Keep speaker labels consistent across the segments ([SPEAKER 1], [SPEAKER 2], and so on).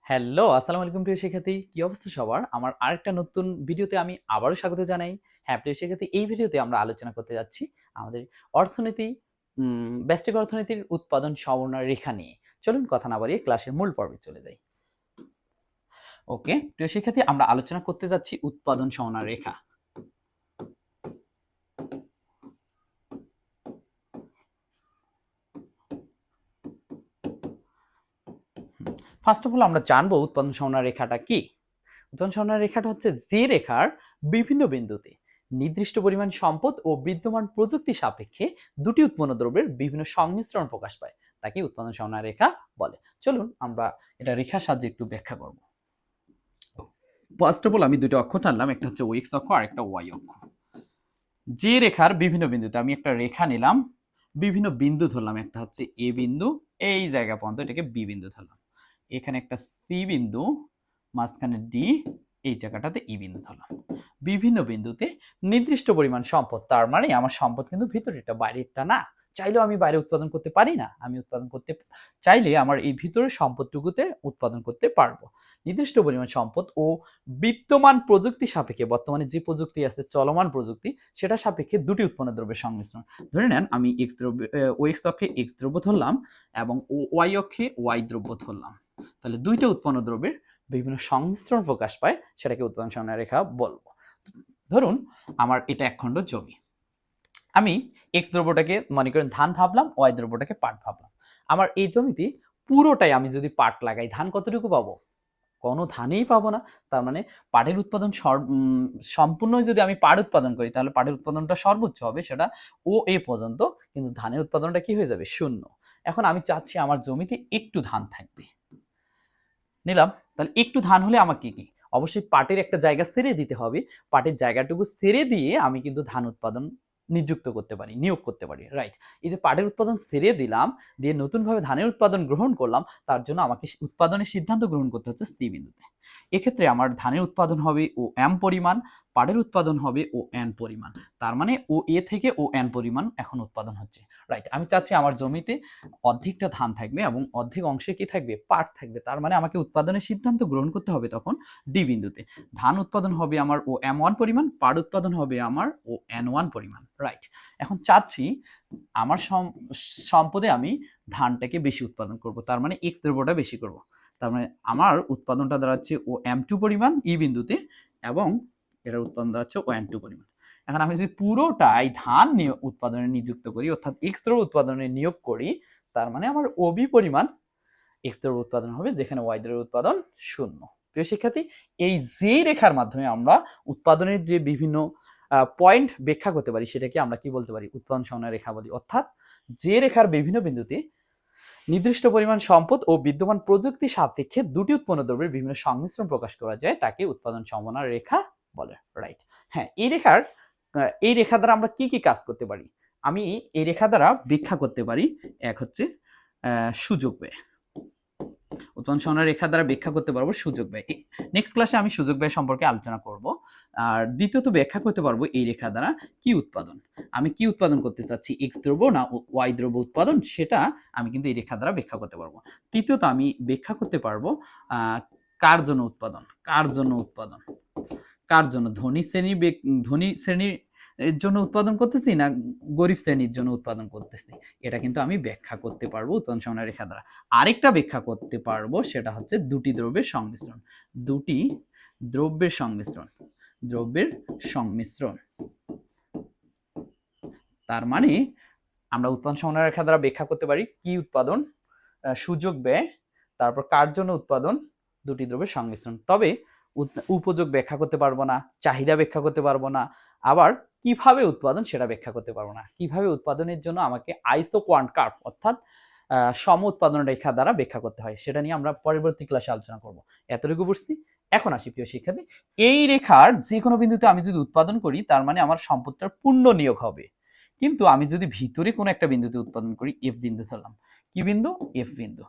[SPEAKER 1] Hello, আসসালামু আলাইকুম প্রিয় শিক্ষার্থী। কি অবস্থা সবার? আমার আরেকটা নতুন ভিডিওতে আমি আবারও স্বাগত জানাই। হ্যাঁ, প্রিয় শিক্ষার্থী, এই ভিডিওতে আমরা আলোচনা করতে যাচ্ছি আমাদের অর্থনীতি, ব্যষ্টিক অর্থনীতির উৎপাদন সমন্বয় রেখা নিয়ে। চলুন কথা না বাড়িয়ে ক্লাসের মূল পর্বে চলে যাই। ওকে, প্রিয় শিক্ষার্থী, আমরা আলোচনা করতে যাচ্ছি উৎপাদন সমন্বয় রেখা। ফার্স্ট অফ অল আমরা জানবো উৎপাদন সমন্বয় রেখাটা কি। উৎপাদন সমন্বয় রেখাটা হচ্ছে যে রেখার বিভিন্ন বিন্দুতে নির্দিষ্ট পরিমাণ সম্পদ ও বিদ্যমান প্রযুক্তি সাপেক্ষে দুটি উৎপন্ন দ্রব্যের বিভিন্ন সংমিশ্রণ প্রকাশ পায়, তাকে উৎপাদন সমন্বয় রেখা বলে। চলুন আমরা এটা রেখার সাহায্যে একটু ব্যাখ্যা করব। ফার্স্ট অফ অল আমি দুটো অক্ষ টানলাম, একটা হচ্ছে এক্স অক্ষ আর একটা ওয়াই অক্ষ। যে রেখার বিভিন্ন বিন্দুতে আমি একটা রেখা নিলাম, বিভিন্ন বিন্দু ধরলাম, একটা হচ্ছে এ বিন্দু, এই জায়গা পর্যন্ত এটাকে বি বিন্দু ধরলাম, এখানে একটা সি বিন্দু, মাঝখানে ডি, এই জায়গাটাতে ই বিন্দু ধরলাম। বিভিন্ন বিন্দুতে নির্দিষ্ট পরিমাণ সম্পদ, তার মানে আমার সম্পদ কিন্তু ভিতরেরটা, বাইরেরটা না। চাইলেও আমি বাইরে উৎপাদন করতে পারি না, আমি উৎপাদন করতে চাইলে আমার এই ভিতরের সম্পদটুকুতে উৎপাদন করতে পারবো। নির্দিষ্ট পরিমাণ সম্পদ ও বিদ্যমান প্রযুক্তি সাপেক্ষে, বর্তমানে যে প্রযুক্তি আছে চলমান প্রযুক্তি, সেটা সাপেক্ষে দুটি উৎপন্ন দ্রব্যের সংমিশ্রণ। ধরে নেন আমি এক্স দ্রব্য, ও এক্স অক্ষে এক্স দ্রব্য ধরলাম এবং ওয়াই অক্ষে ওয়াই দ্রব্য ধরলাম, তাহলে দুইটা উৎপন্ন দ্রব্যের বিভিন্ন সংমিশ্রণ প্রকাশ পায়, সেটাকে উৎপাদন সমন্বয় রেখা বলবো। ধরুন আমার এটা এক খণ্ড জমি, আমি এক্স দ্রব্যটাকে মনে করেন ধান ভাবলাম, ওয়াই দ্রব্যটাকে পাট ভাবলাম। আমার এই জমিতে পুরোটাই আমি যদি পাট লাগাই, ধান কতটুকু পাবো? কোনো ধানেই পাবো না। তার মানে পাটের উৎপাদন সম্পূর্ণ যদি আমি পাট উৎপাদন করি, তাহলে পাটের উৎপাদনটা সর্বোচ্চ হবে সেটা ও এ পর্যন্ত, কিন্তু ধানের উৎপাদনটা কি হয়ে যাবে? শূন্য। এখন আমি চাচ্ছি আমার জমিতে একটু ধান থাকবে, নিলাম। তাহলে একটু ধান হলে আমাকে কি অবশ্যই পাটের একটা জায়গা ছেড়ে দিতে হবে। পাটের জায়গাটুকু ছেড়ে দিয়ে আমি কিন্তু ধান উৎপাদন নিযুক্ত করতে পারি, নিয়োগ করতে পারি, রাইট? এই যে পাটের উৎপাদন ছেড়ে দিলাম, দিয়ে নতুনভাবে ধানের উৎপাদন গ্রহণ করলাম, তার জন্য আমাকে উৎপাদনের সিদ্ধান্ত গ্রহণ করতে হচ্ছে সি বিন্দুতে। এক্ষেত্রে আমার ধানের উৎপাদন হবে ও এম পরিমাণ, পাটের উৎপাদন হবে ও এন পরিমাণ। তার মানে ও এ থেকে ও এন পরিমাণ এখন উৎপাদন হচ্ছে, রাইট? আমি চাচ্ছি আমার জমিতে অর্ধেকটা ধান থাকবে এবং অর্ধেক অংশে কি থাকবে? পাট থাকবে। তার মানে আমাকে উৎপাদনের সিদ্ধান্ত গ্রহণ করতে হবে তখন ডি বিন্দুতে। ধান উৎপাদন হবে আমার ও এম ওয়ান পরিমাণ, পাট উৎপাদন হবে আমার ও এন ওয়ান পরিমাণ, রাইট? এখন চাচ্ছি আমার সম্পদে আমি ধানটাকে বেশি উৎপাদন করব, তার মানে এক্স দ্রব্যটা বেশি করব। তার মানে আমার উৎপাদনটা দাঁড়াচ্ছে ও এম টু পরিমাণ ই বিন্দুতে, এবং এটার উৎপাদন দাঁড়াচ্ছে ও এন টু পরিমাণ। এখন আমি যদি পুরোটাই ধান উৎপাদনে নিযুক্ত করি, অর্থাৎ এক্স দ্রব্য উৎপাদনে নিয়োগ করি, তার মানে আমার ওবি পরিমাণ এক্স দ্রব্য উৎপাদন হবে, যেখানে ওয়াই দ্রব্য উৎপাদন শূন্য। প্রিয় শিক্ষার্থী, এই যে রেখার মাধ্যমে আমরা উৎপাদনের যে বিভিন্ন পয়েন্ট ব্যাখ্যা করতে পারি, সেটাকে আমরা কি বলতে পারি? উৎপাদন সমন্বয় রেখা বলি। অর্থাৎ যে রেখার বিভিন্ন বিন্দুতে নির্দিষ্ট পরিমাণ সম্পদ ও বিদ্যমান প্রযুক্তি সাপেক্ষে দুটি উৎপন্ন দ্রব্যের বিভিন্ন সংমিশ্রণ প্রকাশ করা যায়, তাকে উৎপাদন সমন্বয় রেখা বলে, রাইট? হ্যাঁ, এই রেখা দ্বারা আমরা কি কি কাজ করতে পারি? আমি এই রেখা দ্বারা ব্যাখ্যা করতে পারি, এক হচ্ছে সুযোগ ব্যয়। উৎপাদন সমন্বয় রেখা দ্বারা ব্যাখ্যা করতে পারবো সুযোগ ব্যয়। নেক্সট ক্লাসে আমি সুযোগ ব্যয় সম্পর্কে আলোচনা করব। আর দ্বিতীয়ত ব্যাখ্যা করতে পারবো এই রেখা দ্বারা কি উৎপাদন, আমি কি উৎপাদন করতে চাচ্ছি, এক্স দ্রব্য না ওয়াই দ্রব্য উৎপাদন, সেটা আমি কিন্তু এই রেখা দ্বারা ব্যাখ্যা করতে পারবো। তৃতীয়ত আমি ব্যাখ্যা করতে পারবো কার জন্য উৎপাদন, কার জন্য উৎপাদন, কার জন্য, ধনী শ্রেণীর এর জন্য উৎপাদন করতেছি না গরিব শ্রেণীর জন্য উৎপাদন করতেছি, এটা কিন্তু আমি ব্যাখ্যা করতে পারবো উৎপাদন সমন্বয় রেখা দ্বারা। আরেকটা ব্যাখ্যা করতে পারবো, সেটা হচ্ছে দুটি দ্রব্যের সংমিশ্রণ, দুটি দ্রব্যের সংমিশ্রণ, দ্রব্যের সংমিশ্রণ। তার মানে আমরা উৎপাদন সমন্বয় রেখা দ্বারা ব্যাখ্যা করতে পারি কি উৎপাদন, সুযোগ ব্যয়, তারপর কার জন্য উৎপাদন, দুটি দ্রব্যের সংমিশ্রণ। তবে উপযোগ ব্যাখ্যা করতে পারবো না, চাহিদা ব্যাখ্যা করতে পারবো না, আবার কিভাবে উৎপাদন সেটা ব্যাখ্যা করতে পারবো না। কিভাবে উৎপাদনের জন্য আমাকে আইসো কোয়ান্ট কার্ভ অর্থাৎ সম উৎপাদন রেখা দ্বারা ব্যাখ্যা করতে হয়, সেটা নিয়ে আমরা পরবর্তী ক্লাসে আলোচনা করব। এতটুকু বুঝছি। এখন আসি প্রিয় শিক্ষার্থী, এই রেখার যে কোনো বিন্দুতে আমি যদি উৎপাদন করি, তার মানে আমার সম্পদটার পূর্ণ নিয়োগ হবে। কিন্তু আমি যদি ভিতরে কোনো একটা বিন্দুতে উৎপাদন করি, এফ বিন্দু ধরলাম, কি বিন্দু? এফ বিন্দু।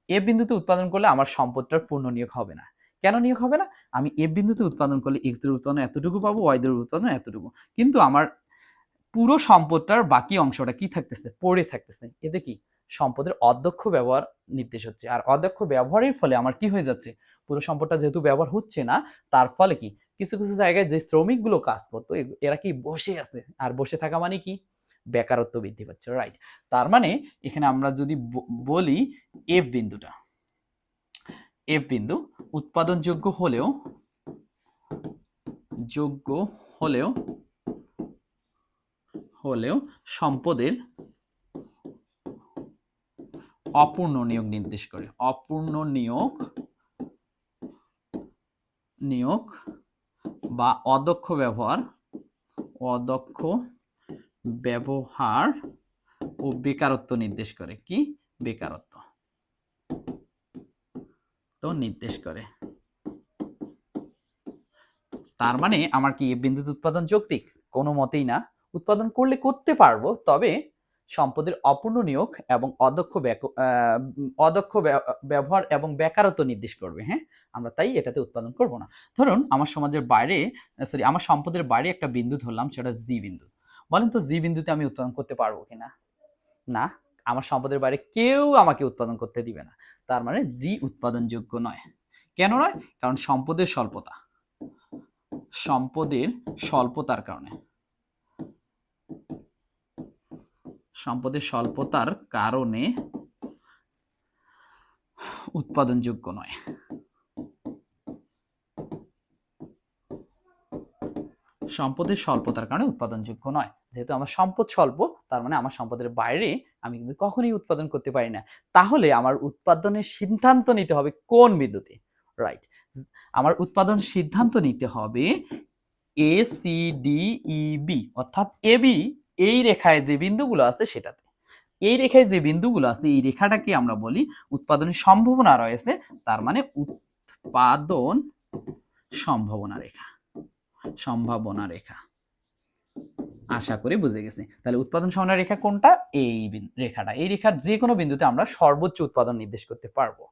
[SPEAKER 1] এফ বিন্দুতে উৎপাদন করলে আমার সম্পদটার পূর্ণ নিয়োগ হবে না। কেন নিয়োগ হবে না? আমি এফ বিন্দুতে উৎপাদন করলে এক্স এর উৎপাদন এতটুকু পাবো, ওয়াই এর উৎপাদন এতটুকু, কিন্তু আমার পুরো সম্পদটার বাকি অংশটা কি থাকতেছে? পড়ে থাকতেছে। এতে কি সম্পদের অদক্ষ ব্যবহার নির্দেশ হচ্ছে। আর অদক্ষ ব্যবহারের ফলে আমার কি হয়ে যাচ্ছে, পুরো সম্পদটা যেহেতু ব্যবহার হচ্ছে না, তার ফলে কি কিছু কিছু জায়গায় যে শ্রমিকগুলো কাজ করতো এরা কি বসে আছে, আর বসে থাকা মানে কি বেকারত্ব বৃদ্ধি পাচ্ছে, রাইট। তার মানে এখানে আমরা যদি বলি এফ বিন্দুটা, এফ বিন্দু উৎপাদনযোগ্য হলেও হলেও সম্পদের অপূর্ণ নিয়োগ নির্দেশ করে। অপূর্ণ নিয়োগ বা অদক্ষ ব্যবহার ও বেকারত্ব নির্দেশ করে। কি বেকারত্ব তো নির্দেশ করে। তার মানে আমার কি বিদ্যুৎ উৎপাদন যৌক্তিক? কোনো মতেই না। উৎপাদন করলে করতে পারবো, তবে সম্পদের অপূর্ণ নিয়োগ এবং অদক্ষ ব্যবহার এবং বেকারত্ব নির্দেশ করবে। হ্যাঁ, আমরা তাই এটাতে উৎপাদন করব না। ধরুন আমার আমার সম্পদের বাইরে একটা বিন্দু ধরলাম, সেটা জি বিন্দু। বলেন তো জি বিন্দুতে আমি উৎপাদন করতে পারবো কিনা? না, আমার সম্পদের বাইরে কেউ আমাকে উৎপাদন করতে দিবে না। তার মানে জি উৎপাদনযোগ্য নয়। কেন নয়? কারণ সম্পদের স্বল্পতার কারণে উৎপাদনযোগ্য নয়। সম্পদের স্বল্পতার কারণে উৎপাদনযোগ্য নয়। যেহেতু আমার সম্পদ স্বল্প, তার মানে আমার সম্পদের বাইরে আমি কিন্তু কখনোই উৎপাদন করতে পারি না। তাহলে আমার উৎপাদনের সিদ্ধান্ত নিতে হবে কোন বিন্দুতে, রাইট। আমার উৎপাদন সিদ্ধান্ত নিতে হবে A C D E B, অর্থাৎ এ বি এই রেখায় যে বিন্দুগুলো আছে সেটাতে। এই রেখায় যে বিন্দুগুলো আছে এই রেখাটাকে আমরা বলি উৎপাদনের সম্ভাবনা রয়েছে, তার মানে উৎপাদন সম্ভাবনা রেখা। আশা করি বুঝে গেছি। তাহলে উৎপাদন সম্ভাবনা রেখা কোনটা? এই রেখাটা। এই রেখার যে কোনো বিন্দুতে আমরা সর্বোচ্চ উৎপাদন নির্দেশ করতে পারবো।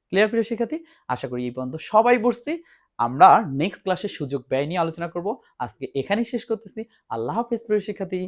[SPEAKER 1] ক্লিয়ার প্রিয় শিক্ষার্থী? আশা করি এই পর্যন্ত সবাই বুঝছি। আমরা নেক্সট ক্লাসে সুযোগ ব্যয় নিয়ে আলোচনা করব। আজকে এখানেই শেষ করতেছি। আল্লাহ হাফেজ প্রিয় শিক্ষার্থী।